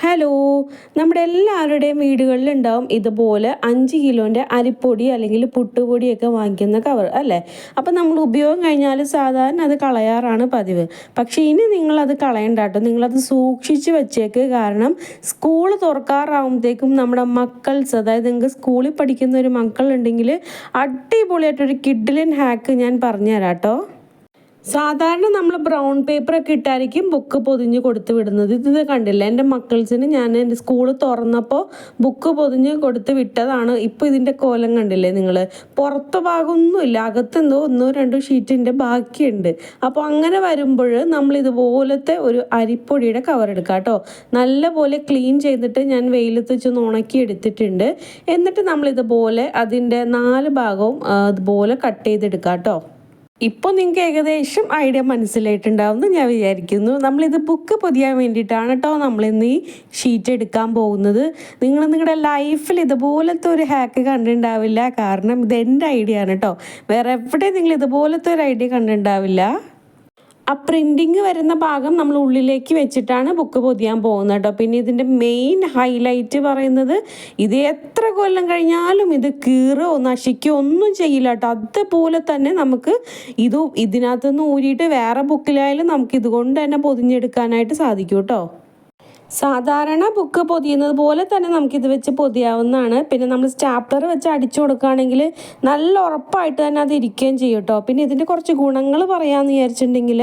Hello, നമ്മുടെ എല്ലാവരുടെയും വീടുകളിലുണ്ടാവും ഇതുപോലെ 5 കിലോൻ്റെ അരിപ്പൊടി അല്ലെങ്കിൽ പുട്ടുപൊടിയൊക്കെ വാങ്ങിക്കുന്ന കവർ അല്ലേ. അപ്പം നമ്മൾ ഉപയോഗം കഴിഞ്ഞാൽ സാധാരണ അത് കളയാറാണ് പതിവ്. പക്ഷേ ഇനി നിങ്ങളത് കളയണ്ട കേട്ടോ, നിങ്ങളത് സൂക്ഷിച്ച് വെച്ചേക്ക്. കാരണം സ്കൂൾ തുറക്കാറാവുമ്പോഴത്തേക്കും നമ്മുടെ മക്കൾസ്, അതായത് നിങ്ങൾക്ക് സ്കൂളിൽ പഠിക്കുന്ന ഒരു മക്കളുണ്ടെങ്കിൽ അടിപൊളിയായിട്ടൊരു കിഡ്ലിൻ ഹാക്ക് ഞാൻ പറഞ്ഞുതരാം കേട്ടോ. സാധാരണ നമ്മൾ ബ്രൗൺ പേപ്പറൊക്കെ ഇട്ടായിരിക്കും ബുക്ക് പൊതിഞ്ഞ് കൊടുത്ത് വിടുന്നത്. ഇത് കണ്ടില്ല, എൻ്റെ മക്കൾസിന് ഞാൻ എൻ്റെ സ്കൂൾ തുറന്നപ്പോൾ ബുക്ക് പൊതിഞ്ഞ് കൊടുത്ത് വിട്ടതാണ്. ഇപ്പോൾ ഇതിൻ്റെ കോലം കണ്ടില്ലേ നിങ്ങൾ? പുറത്തെ ഭാഗമൊന്നുമില്ല, അകത്തെന്തോ 1-2 ഷീറ്റിൻ്റെ ബാക്കിയുണ്ട്. അപ്പോൾ അങ്ങനെ വരുമ്പോൾ നമ്മൾ ഇതുപോലത്തെ ഒരു അരിപ്പൊടിയുടെ കവർ എടുക്കുക കേട്ടോ. നല്ലപോലെ ക്ലീൻ ചെയ്തിട്ട് ഞാൻ വെയിലത്ത് വെച്ചൊന്ന് ഉണക്കി എടുത്തിട്ടുണ്ട്. എന്നിട്ട് നമ്മളിതുപോലെ അതിൻ്റെ 4 ഭാഗവും അതുപോലെ കട്ട് ചെയ്തെടുക്കുക കേട്ടോ. ഇപ്പോൾ നിങ്ങൾക്ക് ഏകദേശം ഐഡിയ മനസ്സിലായിട്ടുണ്ടാവുമെന്ന് ഞാൻ വിചാരിക്കുന്നു. നമ്മളിത് ബുക്ക് പൊതിയാൻ വേണ്ടിയിട്ടാണ് കേട്ടോ നമ്മളിന്ന് ഈ ഷീറ്റ് എടുക്കാൻ പോകുന്നത്. നിങ്ങൾ നിങ്ങളുടെ ലൈഫിൽ ഇതുപോലത്തെ ഒരു ഹാക്ക് കണ്ടിട്ടുണ്ടാവില്ല. കാരണം ഇത് എൻ്റെ ഐഡിയ ആണ് കേട്ടോ. വേറെ എവിടെ നിങ്ങൾ ഇതുപോലത്തെ ഒരു ഐഡിയ കണ്ടിട്ടുണ്ടാവില്ല. ആ പ്രിൻറ്റിങ് വരുന്ന ഭാഗം നമ്മൾ ഉള്ളിലേക്ക് വെച്ചിട്ടാണ് ബുക്ക് പൊതിയാൻ പോകുന്നത് കേട്ടോ. പിന്നെ ഇതിൻ്റെ മെയിൻ ഹൈലൈറ്റ് പറയുന്നത്, ഇത് എത്ര കൊല്ലം കഴിഞ്ഞാലും ഇത് കീറോ നശിക്കോ ഒന്നും ചെയ്യില്ല കേട്ടോ. അതുപോലെ തന്നെ നമുക്ക് ഇതിനകത്തുനിന്ന് ഊരിയിട്ട് വേറെ ബുക്കിലായാലും നമുക്ക് ഇതുകൊണ്ട് തന്നെ പൊതിഞ്ഞെടുക്കാനായിട്ട് സാധിക്കും കേട്ടോ. സാധാരണ ബുക്ക് പൊതിയുന്നത് പോലെ തന്നെ നമുക്കിത് വെച്ച് പൊതിയാവുന്നതാണ്. പിന്നെ നമ്മൾ സ്റ്റാപ്ലർ വെച്ച് അടിച്ചു കൊടുക്കുകയാണെങ്കിൽ നല്ല ഉറപ്പായിട്ട് തന്നെ അത് ഇരിക്കുകയും ചെയ്യും കേട്ടോ. പിന്നെ ഇതിൻ്റെ കുറച്ച് ഗുണങ്ങൾ പറയാമെന്ന് വിചാരിച്ചിട്ടുണ്ടെങ്കിൽ,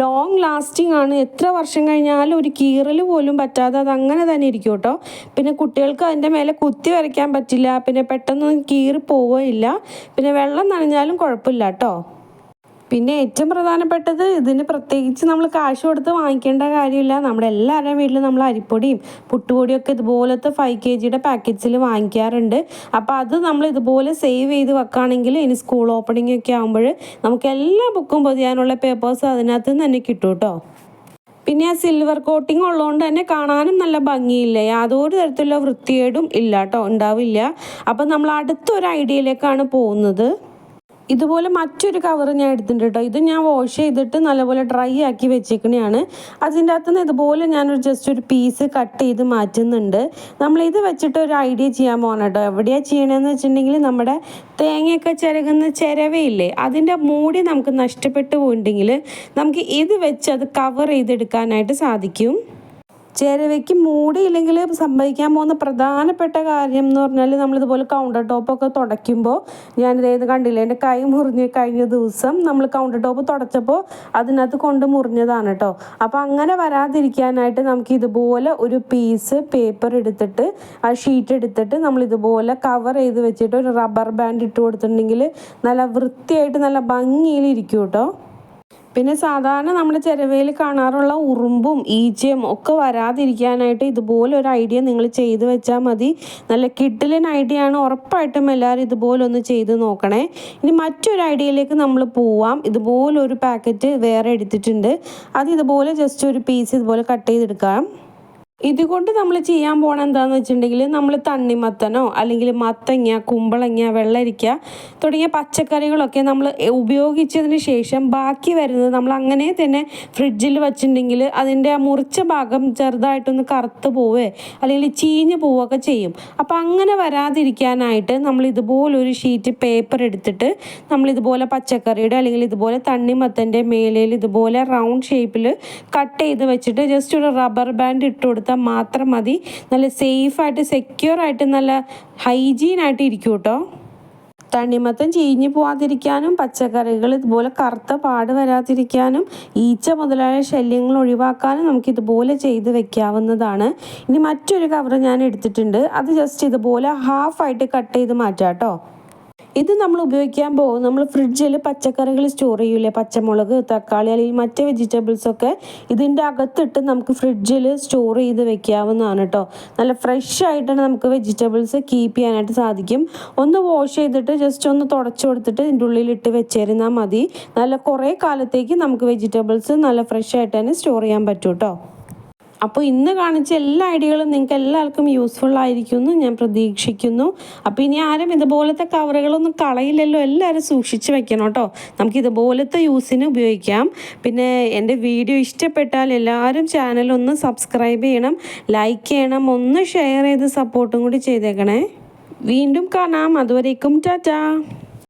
ലോങ് ലാസ്റ്റിംഗ് ആണ്. എത്ര വർഷം കഴിഞ്ഞാലും ഒരു കീറൽ പോലും പറ്റാതെ അത് അങ്ങനെ തന്നെ ഇരിക്കും കേട്ടോ. പിന്നെ കുട്ടികൾക്ക് അതിൻ്റെ മേലെ കുത്തി വരയ്ക്കാൻ പറ്റില്ല. പിന്നെ പെട്ടെന്നൊന്നും കീറി പോവുകയില്ല. പിന്നെ വെള്ളം നനഞ്ഞാലും കുഴപ്പമില്ല കേട്ടോ. പിന്നെ ഏറ്റവും പ്രധാനപ്പെട്ടത്, ഇതിന് പ്രത്യേകിച്ച് നമ്മൾ കാശ് കൊടുത്ത് വാങ്ങിക്കേണ്ട കാര്യമില്ല. നമ്മുടെ എല്ലാവരുടെയും വീട്ടിൽ നമ്മൾ അരിപ്പൊടിയും പുട്ടുപൊടിയൊക്കെ ഇതുപോലത്തെ 5 kgയുടെ പാക്കറ്റ്സിൽ വാങ്ങിക്കാറുണ്ട്. അപ്പോൾ അത് നമ്മൾ ഇതുപോലെ സേവ് ചെയ്ത് വെക്കുകയാണെങ്കിൽ ഇനി സ്കൂൾ ഓപ്പണിംഗ് ഒക്കെ ആകുമ്പോൾ നമുക്ക് എല്ലാ ബുക്കും പൊതിയാനുള്ള പേപ്പേഴ്സ് അതിനകത്ത് നിന്ന് തന്നെ കിട്ടും കേട്ടോ. പിന്നെ ആ സിൽവർ കോട്ടിങ് ഉള്ളതുകൊണ്ട് തന്നെ കാണാനും നല്ല ഭംഗിയില്ല, യാതൊരു തരത്തിലുള്ള വൃത്തികേടും ഇല്ല കേട്ടോ, ഉണ്ടാവില്ല. അപ്പം നമ്മൾ അടുത്തൊരു ഐഡിയയിലേക്കാണ് പോകുന്നത്. ഇതുപോലെ മറ്റൊരു കവർ ഞാൻ എടുത്തിട്ടുണ്ട് കേട്ടോ. ഇത് ഞാൻ വാഷ് ചെയ്തിട്ട് നല്ലപോലെ ഡ്രൈ ആക്കി വെച്ചേക്കണെയാണ്. അതിൻ്റെ അകത്തുനിന്ന് ഇതുപോലെ ഞാനൊരു ജസ്റ്റ് ഒരു പീസ് കട്ട് ചെയ്ത് മാറ്റുന്നുണ്ട്. നമ്മളിത് വെച്ചിട്ട് ഒരു ഐഡിയ ചെയ്യാൻ പോകണം കേട്ടോ. എവിടെയാണ് ചെയ്യണമെന്ന് വെച്ചിട്ടുണ്ടെങ്കിൽ, നമ്മുടെ തേങ്ങയൊക്കെ ചിരകുന്ന ചിരവയില്ലേ, അതിൻ്റെ മൂടി നമുക്ക് നഷ്ടപ്പെട്ടു പോയിട്ടുണ്ടെങ്കിൽ നമുക്ക് ഇത് വെച്ച് അത് കവർ ചെയ്തെടുക്കാനായിട്ട് സാധിക്കും. ചിരവയ്ക്ക് മൂടിയില്ലെങ്കിൽ സംഭവിക്കാൻ പോകുന്ന പ്രധാനപ്പെട്ട കാര്യം എന്ന് പറഞ്ഞാൽ, നമ്മളിതുപോലെ കൗണ്ടർ ടോപ്പൊക്കെ തുടയ്ക്കുമ്പോൾ, ഞാനിതേത് കണ്ടില്ലേ, എൻ്റെ കൈ മുറിഞ്ഞ് കഴിഞ്ഞ ദിവസം നമ്മൾ കൗണ്ടർ ടോപ്പ് തുടച്ചപ്പോൾ അതിനകത്ത് കൊണ്ട് മുറിഞ്ഞതാണ് കേട്ടോ. അപ്പോൾ അങ്ങനെ വരാതിരിക്കാനായിട്ട് നമുക്ക് ഇതുപോലെ ഒരു പീസ് പേപ്പർ എടുത്തിട്ട്, ആ ഷീറ്റ് എടുത്തിട്ട് നമ്മളിതുപോലെ കവർ ചെയ്ത് വെച്ചിട്ട് ഒരു റബ്ബർ ബാൻഡ് ഇട്ട് കൊടുത്തിട്ടുണ്ടെങ്കിൽ നല്ല വൃത്തിയായിട്ട് നല്ല ഭംഗിയിലിരിക്കും കേട്ടോ. പിന്നെ സാധാരണ നമ്മുടെ ചിരവയിൽ കാണാറുള്ള ഉറുമ്പും ഈച്ചയും ഒക്കെ വരാതിരിക്കാനായിട്ട് ഇതുപോലെ ഒരു ഐഡിയ നിങ്ങൾ ചെയ്ത് വെച്ചാൽ മതി. നല്ല കിഡിലൻ ഐഡിയ ആണ്. ഉറപ്പായിട്ടും എല്ലാവരും ഇതുപോലെ ഒന്ന് ചെയ്ത് നോക്കണേ. ഇനി മറ്റൊരു ഐഡിയയിലേക്ക് നമ്മൾ പോവാം. ഇതുപോലൊരു പാക്കറ്റ് വേറെ എടുത്തിട്ടുണ്ട്. അത് ഇതുപോലെ ജസ്റ്റ് ഒരു പീസ് ഇതുപോലെ കട്ട് ചെയ്തെടുക്കാം. ഇതുകൊണ്ട് നമ്മൾ ചെയ്യാൻ പോകണം എന്താണെന്ന് വെച്ചിട്ടുണ്ടെങ്കിൽ, നമ്മൾ തണ്ണിമത്തനോ അല്ലെങ്കിൽ മത്തങ്ങ, കുമ്പളങ്ങ, വെള്ളരിക്ക തുടങ്ങിയ പച്ചക്കറികളൊക്കെ നമ്മൾ ഉപയോഗിച്ചതിന് ശേഷം ബാക്കി വരുന്നത് നമ്മൾ അങ്ങനെ തന്നെ ഫ്രിഡ്ജിൽ വെച്ചിട്ടുണ്ടെങ്കിൽ അതിൻ്റെ ആ മുറിച്ച ഭാഗം ചെറുതായിട്ടൊന്ന് കറുത്ത് പോവേ അല്ലെങ്കിൽ ചീഞ്ഞ് പോവുകയൊക്കെ ചെയ്യും. അപ്പോൾ അങ്ങനെ വരാതിരിക്കാനായിട്ട് നമ്മൾ ഇതുപോലൊരു ഷീറ്റ് പേപ്പർ എടുത്തിട്ട് നമ്മളിതുപോലെ പച്ചക്കറിയുടെ അല്ലെങ്കിൽ ഇതുപോലെ തണ്ണിമത്തൻ്റെ മേലയിൽ ഇതുപോലെ റൗണ്ട് ഷേപ്പിൽ കട്ട് ചെയ്ത് വെച്ചിട്ട് ജസ്റ്റ് ഒരു റബ്ബർ ബാൻഡ് ഇട്ട് കൊടുത്ത് മാത്രം മതി. നല്ല സേഫായിട്ട് സെക്യൂറായിട്ട് നല്ല ഹൈജീനായിട്ട് ഇരിക്കും കേട്ടോ. തണ്ണിമത്തൻ ചീഞ്ഞു പോവാതിരിക്കാനും പച്ചക്കറികൾ ഇതുപോലെ കറുത്ത പാട് വരാതിരിക്കാനും ഈച്ച മുതലായ ശല്യങ്ങൾ ഒഴിവാക്കാനും നമുക്ക് ഇതുപോലെ ചെയ്ത് വെക്കാവുന്നതാണ്. ഇനി മറ്റൊരു കവർ ഞാൻ എടുത്തിട്ടുണ്ട്. അത് ജസ്റ്റ് ഇതുപോലെ ഹാഫായിട്ട് കട്ട് ചെയ്ത് മാറ്റാം കേട്ടോ. ഇത് നമ്മൾ ഉപയോഗിക്കാൻ പോകും, നമ്മൾ ഫ്രിഡ്ജിൽ പച്ചക്കറികൾ സ്റ്റോർ ചെയ്യൂലേ, പച്ചമുളക്, തക്കാളി അല്ലെങ്കിൽ മറ്റ് വെജിറ്റബിൾസൊക്കെ ഇതിൻ്റെ അകത്തിട്ട് നമുക്ക് ഫ്രിഡ്ജിൽ സ്റ്റോർ ചെയ്ത് വെക്കാവുന്നതാണ് കേട്ടോ. നല്ല ഫ്രഷ് ആയിട്ടാണ് നമുക്ക് വെജിറ്റബിൾസ് കീപ്പ് ചെയ്യാനായിട്ട് സാധിക്കും. ഒന്ന് വാഷ് ചെയ്തിട്ട് ജസ്റ്റ് ഒന്ന് തുടച്ചു കൊടുത്തിട്ട് ഇതിൻ്റെ ഉള്ളിലിട്ട് വെച്ചിരുന്നാൽ മതി. നല്ല കുറേ കാലത്തേക്ക് നമുക്ക് വെജിറ്റബിൾസ് നല്ല ഫ്രഷ് ആയിട്ട് തന്നെ സ്റ്റോർ ചെയ്യാൻ പറ്റും കേട്ടോ. അപ്പോൾ ഇന്ന് കാണിച്ച എല്ലാ ഐഡിയകളും നിങ്ങൾക്ക് എല്ലാവർക്കും യൂസ്ഫുൾ ആയിരിക്കും എന്ന് ഞാൻ പ്രതീക്ഷിക്കുന്നു. അപ്പോൾ ഇനി ആരും ഇതുപോലത്തെ കവറുകളൊന്നും കളയില്ലല്ലോ, എല്ലാവരും സൂക്ഷിച്ച് വെക്കണം കേട്ടോ. നമുക്ക് ഇതുപോലത്തെ യൂസിന് ഉപയോഗിക്കാം. പിന്നെ എൻ്റെ വീഡിയോ ഇഷ്ടപ്പെട്ടാൽ എല്ലാവരും ചാനലൊന്ന് സബ്സ്ക്രൈബ് ചെയ്യണം, ലൈക്ക് ചെയ്യണം, ഒന്ന് ഷെയർ ചെയ്ത് സപ്പോർട്ടും കൂടി ചെയ്തേക്കണേ. വീണ്ടും കാണാം. അതുവരേക്കും ടാറ്റാ.